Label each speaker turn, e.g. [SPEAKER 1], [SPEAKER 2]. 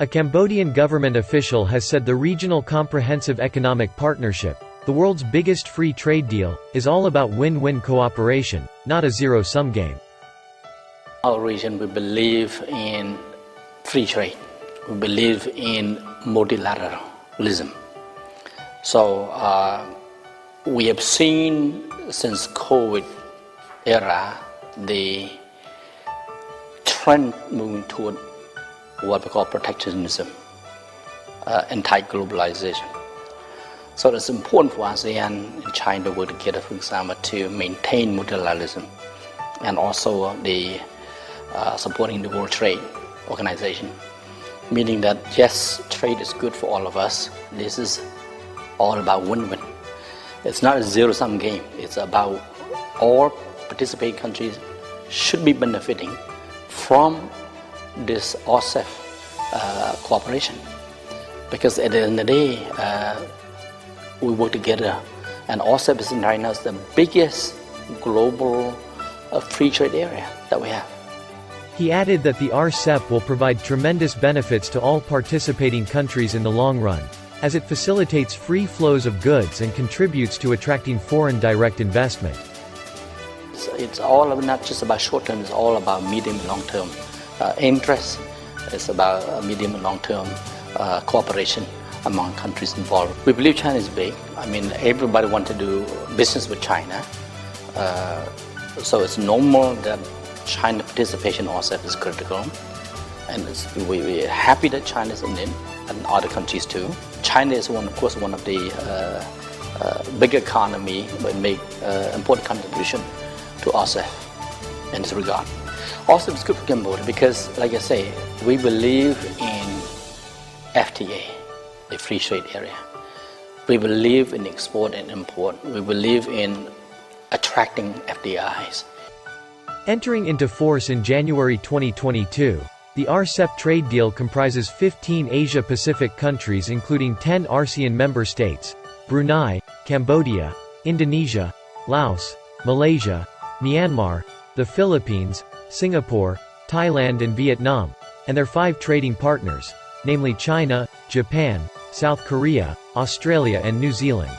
[SPEAKER 1] A Cambodian government official has said the regional comprehensive economic partnership, the world's biggest free trade deal, is all about win-win cooperation, not a zero-sum game.
[SPEAKER 2] Our region, we believe in free trade. We believe in multilateralism. So we have seen since COVID era the trend moving toward what we call protectionism, anti-globalization. So it's important for ASEAN and China to work together, for example, to maintain multilateralism and also the supporting the World Trade Organization, meaning that yes, trade is good for all of us. This is all about win-win. It's not a zero-sum game. It's about all participating countries should be benefiting from this RCEP cooperation, because at the end of the day, we work together, and RCEP is right now the biggest global free trade area that we have.
[SPEAKER 1] He added that the RCEP will provide tremendous benefits to all participating countries in the long run, as it facilitates free flows of goods and contributes to attracting foreign direct investment.
[SPEAKER 2] It's all not just about short term, it's all about medium and long term interest. It's about medium and long term cooperation among countries involved. We believe China is big. I mean, everybody wants to do business with China. So it's normal that China participation in RCEP is critical. And we're happy that China is in it, and other countries too. China is, of course, one of the big economy, but make important contribution to RCEP in this regard. RCEP is good for Cambodia because, like I say, we believe in FTA, the free trade area. We believe in export and import. We believe in attracting FDIs.
[SPEAKER 1] Entering into force in January 2022, the RCEP trade deal comprises 15 Asia-Pacific countries including 10 ASEAN member states: Brunei, Cambodia, Indonesia, Laos, Malaysia, Myanmar, the Philippines, Singapore, Thailand and Vietnam, and their 5 trading partners, namely China, Japan, South Korea, Australia and New Zealand.